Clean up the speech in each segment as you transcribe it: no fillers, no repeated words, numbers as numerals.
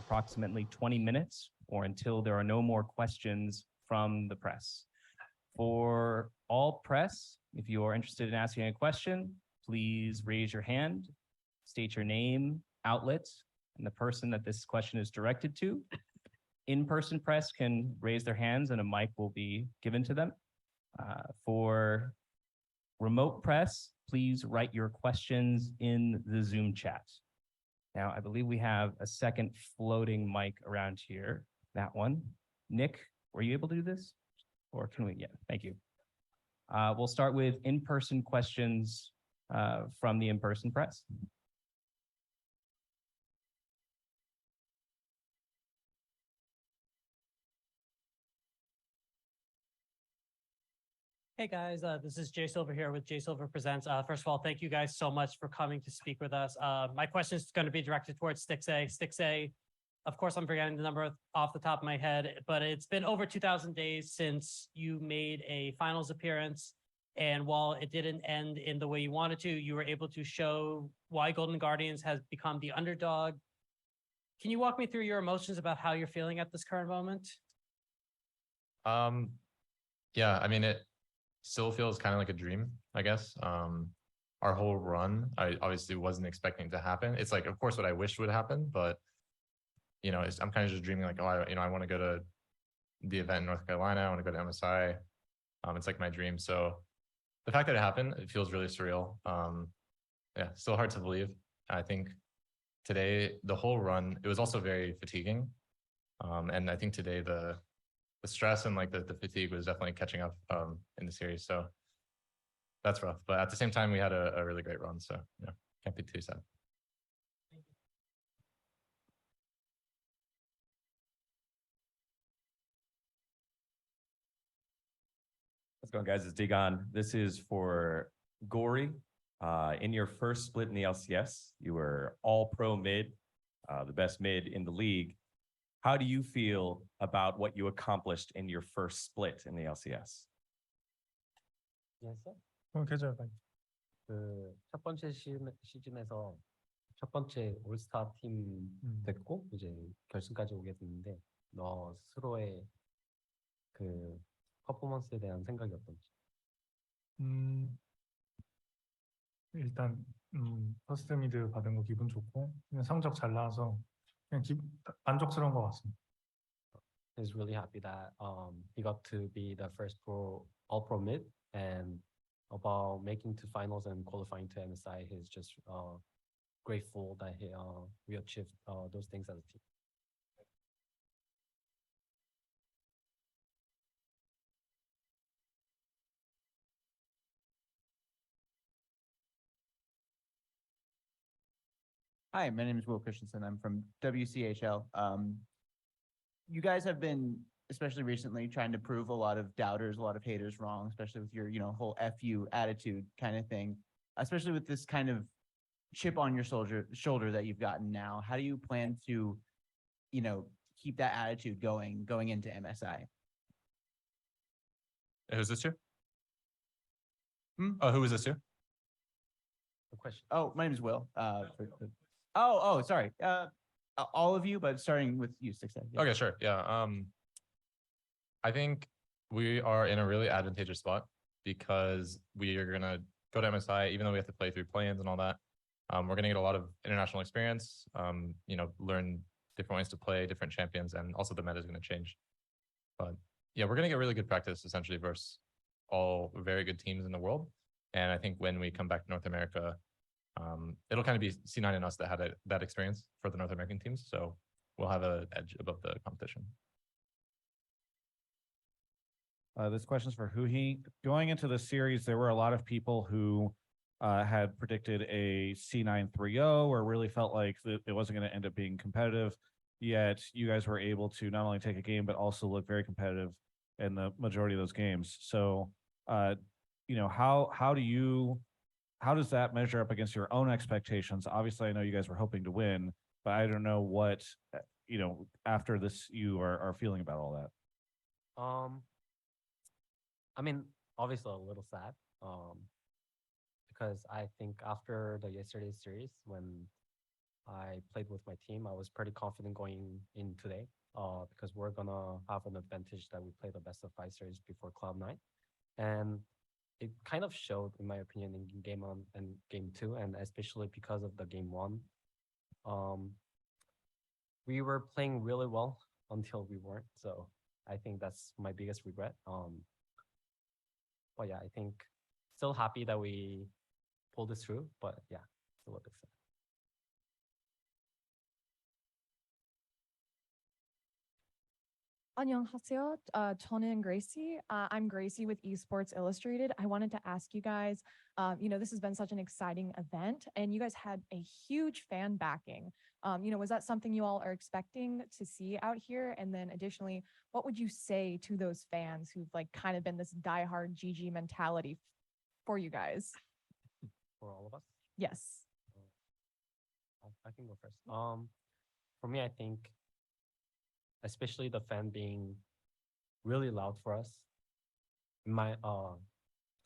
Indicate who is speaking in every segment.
Speaker 1: approximately 20 minutes or until there are no more questions from the press. For all press, if you are interested in asking a question, please raise your hand, state your name, outlet, and the person that this question is directed to. In-person press can raise their hands and a mic will be given to them. For remote press, please write your questions in the Zoom chat. Now, I believe we have a second floating mic around here, that one. Nick, were you able to do this? Or can we, yeah, thank you. We'll start with in-person questions from the in-person press.
Speaker 2: Hey guys, this is Jay Silver here with Jay Silver Presents. First of all, thank you guys so much for coming to speak with us. My question is going to be directed towards Stix A. Stix A, of course, I'm forgetting the number off the top of my head, but it's been over 2,000 days since you made a finals appearance. And while it didn't end in the way you wanted to, you were able to show why Golden Guardians has become the underdog. Can you walk me through your emotions about how you're feeling at this current moment?
Speaker 3: Yeah, I mean, it still feels kind of like a dream, I guess. Our whole run, I obviously wasn't expecting to happen. It's like, of course, what I wished would happen, but you know, I'm kind of just dreaming like, oh, I want to go to the event in North Carolina. I want to go to MSI. It's like my dream. So the fact that it happened, it feels really surreal. Yeah, still hard to believe. I think today, the whole run, it was also very fatiguing. And I think today the stress and like the fatigue was definitely catching up in the series. So that's rough. But at the same time, we had a really great run. So yeah, can't be too sad.
Speaker 4: How's it going, guys? It's Dagon. This is for Gory. In your first split in the LCS, you were all pro mid, the best mid in the league. How do you feel about what you accomplished in your first split in the LCS?
Speaker 5: 첫 번째 시즌에서 첫 번째 올스타 팀 됐고 이제 결승까지 오게 됐는데 너 스스로의 그 퍼포먼스에 대한 생각이 어떤지?
Speaker 6: 일단 퍼스트 미드 받은 거 기분 좋고 그냥 성적 잘 나와서 그냥 만족스러운 것 같습니다.
Speaker 5: He's really happy that he got to be the first all pro mid, and about making to finals and qualifying to MSI. He's just grateful that we achieved those things as a team.
Speaker 7: Hi, my name is Will Christensen. I'm from WCHL. You guys have been, especially recently, trying to prove a lot of doubters, a lot of haters wrong, especially with your, whole FU attitude kind of thing, especially with this kind of chip on your shoulder that you've gotten now. How do you plan to, keep that attitude going into MSI?
Speaker 3: Who's this to? Oh, who is this to?
Speaker 5: The question.
Speaker 7: Oh, my name is Will. Sorry. All of you, but starting with you, Stix A. Yeah.
Speaker 3: Okay, sure. Yeah. I think we are in a really advantageous spot because we are gonna go to MSI, even though we have to play through play-ins and all that. We're gonna get a lot of international experience. Learn different ways to play, different champions, and also the meta is gonna change. But yeah, we're gonna get really good practice essentially versus all very good teams in the world. And I think when we come back to North America, it'll kind of be C9 and us that had that experience for the North American teams. So we'll have an edge above the competition.
Speaker 8: This question's for Huhi. Going into the series, there were a lot of people who had predicted a C9 3-0 or really felt like it wasn't going to end up being competitive. Yet you guys were able to not only take a game, but also look very competitive in the majority of those games. So, how does that measure up against your own expectations? Obviously, I know you guys were hoping to win, but I don't know what, after this you are feeling about all that.
Speaker 5: I mean, obviously a little sad, because I think after the yesterday's series, when I played with my team. I was pretty confident going in today, because we're gonna have an advantage that we play the best of 5 series before Cloud9. And it kind of showed, in my opinion, in game 1 and game 2, and especially because of the game 1. We were playing really well until we weren't. So I think that's my biggest regret. But yeah, I think still happy that we pulled this through, but yeah, still a bit sad.
Speaker 9: 안녕하세요. 저는 Gracie. I'm Gracie with Esports Illustrated. I wanted to ask you guys, this has been such an exciting event and you guys had a huge fan backing. Was that something you all are expecting to see out here? And then additionally, what would you say to those fans who've like kind of been this diehard GG mentality for you guys?
Speaker 5: For all of us?
Speaker 9: Yes.
Speaker 5: I can go first. For me, I think especially the fan being really loud for us,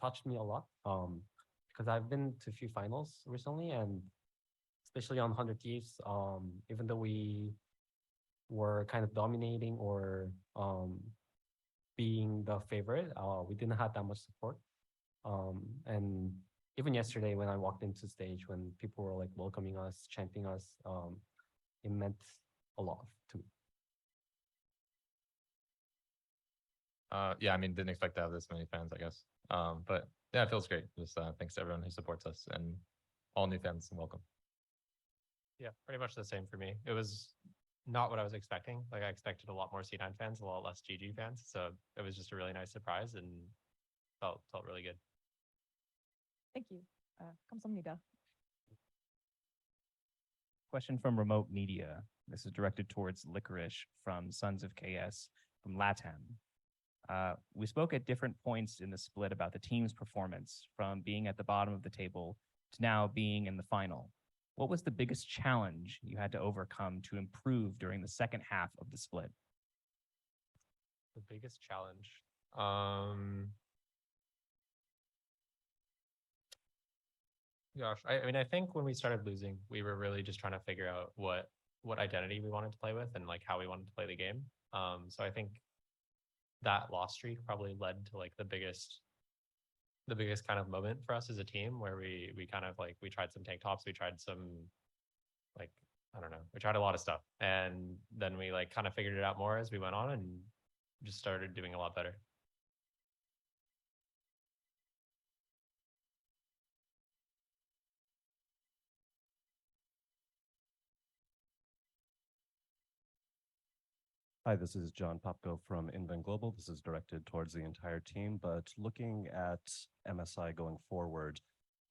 Speaker 5: touched me a lot. Because I've been to a few finals recently, and especially on 100 Thieves, even though we were kind of dominating or being the favorite, we didn't have that much support. And even yesterday when I walked into stage, when people were like welcoming us, chanting us, it meant a lot to me.
Speaker 3: Yeah, I mean, didn't expect to have this many fans, I guess. But yeah, it feels great. Just thanks to everyone who supports us and all new fans and welcome.
Speaker 10: Yeah, pretty much the same for me. It was not what I was expecting. Like I expected a lot more C9 fans, a lot less GG fans. So it was just a really nice surprise and felt really good.
Speaker 9: Thank you. 감사합니다.
Speaker 1: Question from remote media. This is directed towards Licorice from Sons of KS from LATAM. We spoke at different points in the split about the team's performance from being at the bottom of the table to now being in the final. What was the biggest challenge you had to overcome to improve during the second half of the split?
Speaker 10: The biggest challenge. Gosh, I mean, I think when we started losing, we were really just trying to figure out what identity we wanted to play with and like how we wanted to play the game. So I think that loss streak probably led to like the biggest kind of moment for us as a team where we kind of like, we tried some tank tops, we tried some like, I don't know, we tried a lot of stuff. And then we like kind of figured it out more as we went on and just started doing a lot better.
Speaker 11: Hi, this is John Popko from Invent Global. This is directed towards the entire team, but looking at MSI going forward,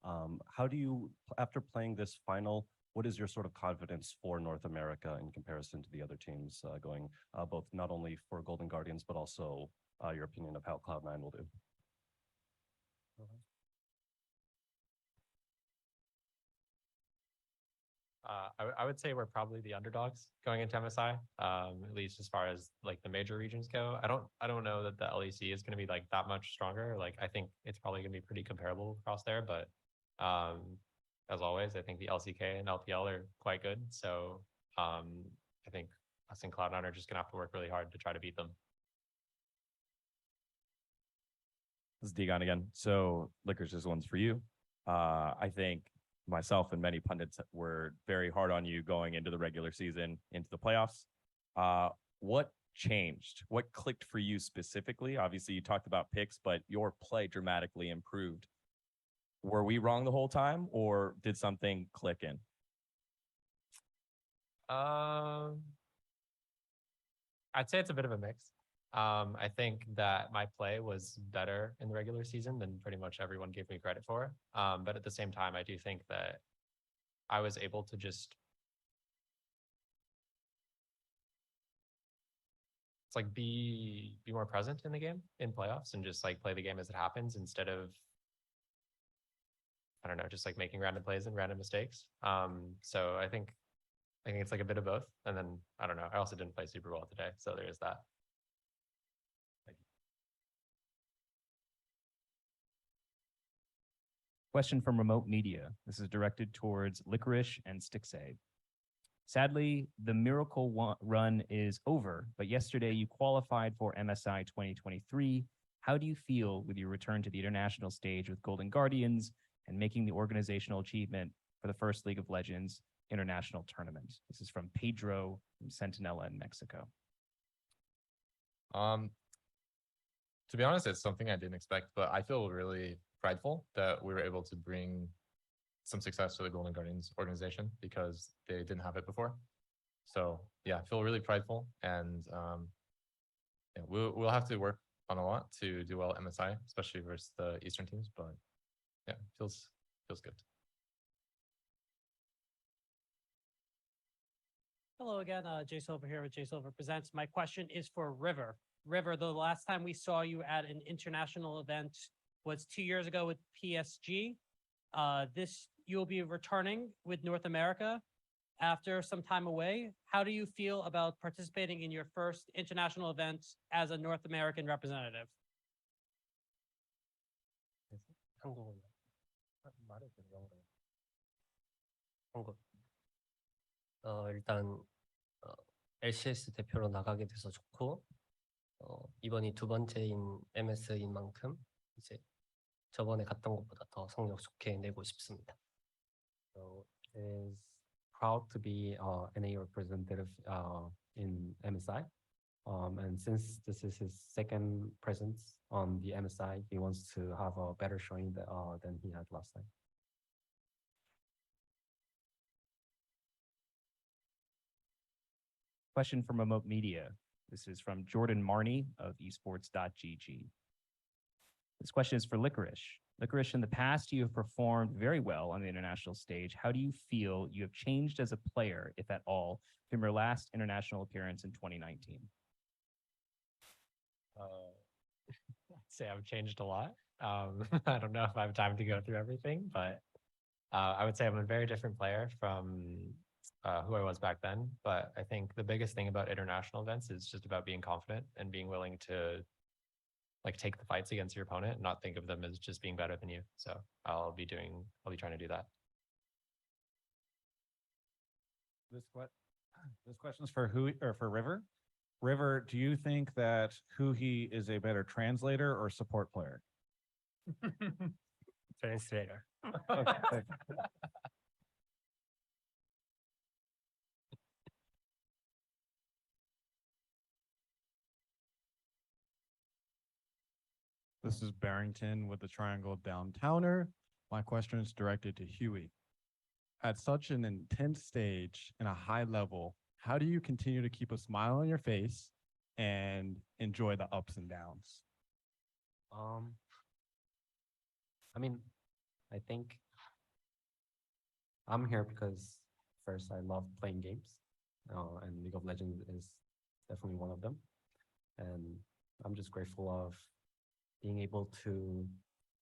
Speaker 11: how do you, after playing this final, what is your sort of confidence for North America in comparison to the other teams going both not only for Golden Guardians, but also your opinion of how Cloud9 will do?
Speaker 10: I would say we're probably the underdogs going into MSI, at least as far as like the major regions go. I don't know that the LEC is going to be like that much stronger. Like I think it's probably going to be pretty comparable across there, but as always, I think the LCK and LPL are quite good. So I think us and Cloud9 are just going to have to work really hard to try to beat them.
Speaker 4: This is Digon again. So Licorice, this one's for you. I think myself and many pundits were very hard on you going into the regular season, into the playoffs. What changed? What clicked for you specifically? Obviously, you talked about picks, but your play dramatically improved. Were we wrong the whole time, or did something click in?
Speaker 10: I'd say it's a bit of a mix. I think that my play was better in the regular season than pretty much everyone gave me credit for. But at the same time, I do think that I was able to just be more present in the game in playoffs and just like play the game as it happens instead of, I don't know, just like making random plays and random mistakes. So I think it's like a bit of both. And then I don't know, I also didn't play super well today, so there is that.
Speaker 1: Question from remote media. This is directed towards Licorice and Stixay. Sadly, the miracle run is over, but yesterday you qualified for MSI 2023. How do you feel with your return to the international stage with Golden Guardians and making the organizational achievement for the first League of Legends international tournament? This is from Pedro from Centinela in Mexico.
Speaker 3: To be honest, it's something I didn't expect, but I feel really prideful that we were able to bring some success to the Golden Guardians organization because they didn't have it before. So yeah, I feel really prideful, and yeah, we'll have to work on a lot to do well at MSI, especially versus the Eastern teams. But yeah, feels good.
Speaker 2: Hello again, Jay Silver here with Jay Silver Presents. My question is for River. River, the last time we saw you at an international event was 2 years ago with PSG. You'll be returning with North America after some time away. How do you feel about participating in your first international event as a North American representative?
Speaker 5: 한국어 말해도 영어로. 한국. 일단 LCS 대표로 나가게 돼서 좋고, 이번이 두 번째인 MS인 만큼 이제 저번에 갔던 것보다 더 성적 좋게 내고 싶습니다. So is proud to be NA representative in MSI. And since this is his second presence on the MSI, he wants to have a better showing than he had last time.
Speaker 1: Question from Remote Media. This is from Jordan Marney of esports.gg. This question is for Licorice. Licorice, in the past, you have performed very well on the international stage. How do you feel you have changed as a player, if at all, from your last international appearance in 2019?
Speaker 10: I'd say I've changed a lot. I don't know if I have time to go through everything, but I would say I'm a very different player from who I was back then. But I think the biggest thing about international events is just about being confident and being willing to like take the fights against your opponent and not think of them as just being better than you. So I'll be trying to do that.
Speaker 8: This question is for River. River, do you think that Huhi is a better translator or support player?
Speaker 5: Translator.
Speaker 8: Okay.
Speaker 12: This is Barrington with the Triangle Downtowner. My question is directed to Huey. At such an intense stage and a high level, how do you continue to keep a smile on your face and enjoy the ups and downs?
Speaker 5: I mean, I think I'm here because first I love playing games, and League of Legends is definitely one of them. And I'm just grateful of being able to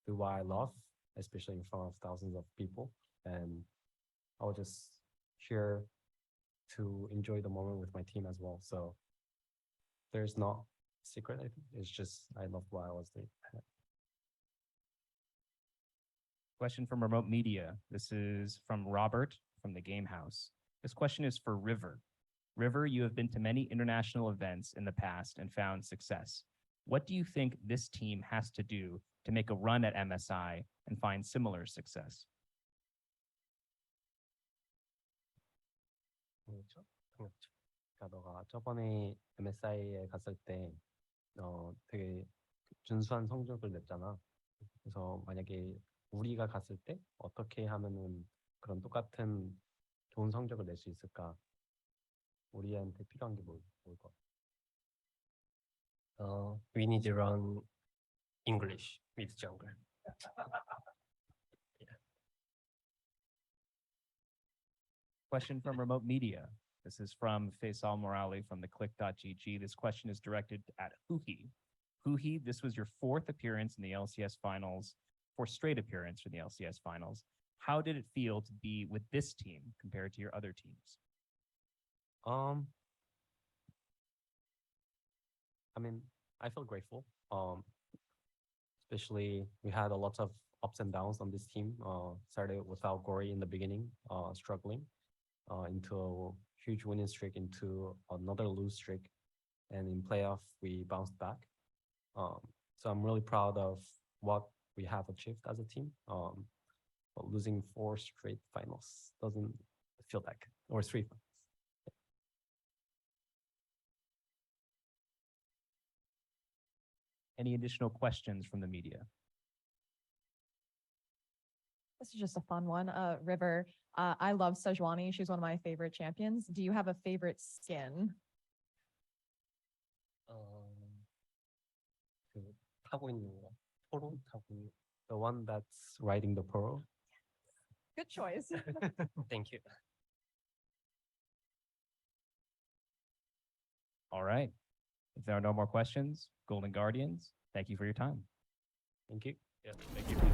Speaker 5: do what I love, especially in front of thousands of people. And I'll just here to enjoy the moment with my team as well. So there's not secret, I think. It's just I love what I was doing.
Speaker 1: Question from Remote Media. This is from Robert from the Game House. This question is for River. River, you have been to many international events in the past and found success. What do you think this team has to do to make a run at MSI and find similar success?
Speaker 5: 당연하죠. 그러니까 너가 저번에 MSI에 갔을 때 되게 준수한 성적을 냈잖아. 그래서 만약에 우리가 갔을 때 어떻게 하면은 그런 똑같은 좋은 성적을 낼 수 있을까? 우리한테 필요한 게 뭘까? We need to run English with jungle.
Speaker 1: Question from Remote Media. This is from Faisal Morali from the click.gg. This question is directed at Huhi. Huhi, this was your fourth appearance in the LCS finals, fourth straight appearance for the LCS finals. How did it feel to be with this team compared to your other teams?
Speaker 5: I mean, I feel grateful. Especially we had a lot of ups and downs on this team. Started without Gory in the beginning, struggling, into huge winning streak into another lose streak. And in playoff, we bounced back. So I'm really proud of what we have achieved as a team. But losing 4 straight finals doesn't feel that good, or 3 finals.
Speaker 1: Any additional questions from the media?
Speaker 9: This is just a fun one. River, I love Sejuani. She's one of my favorite champions. Do you have a favorite skin?
Speaker 5: 그 타고 있는 거, 포로 타고 있는 the one that's riding the pearl.
Speaker 9: Good choice.
Speaker 5: Thank you.
Speaker 1: All right. If there are no more questions, Golden Guardians, thank you for your time.
Speaker 5: Thank you.
Speaker 10: Yeah, thank you.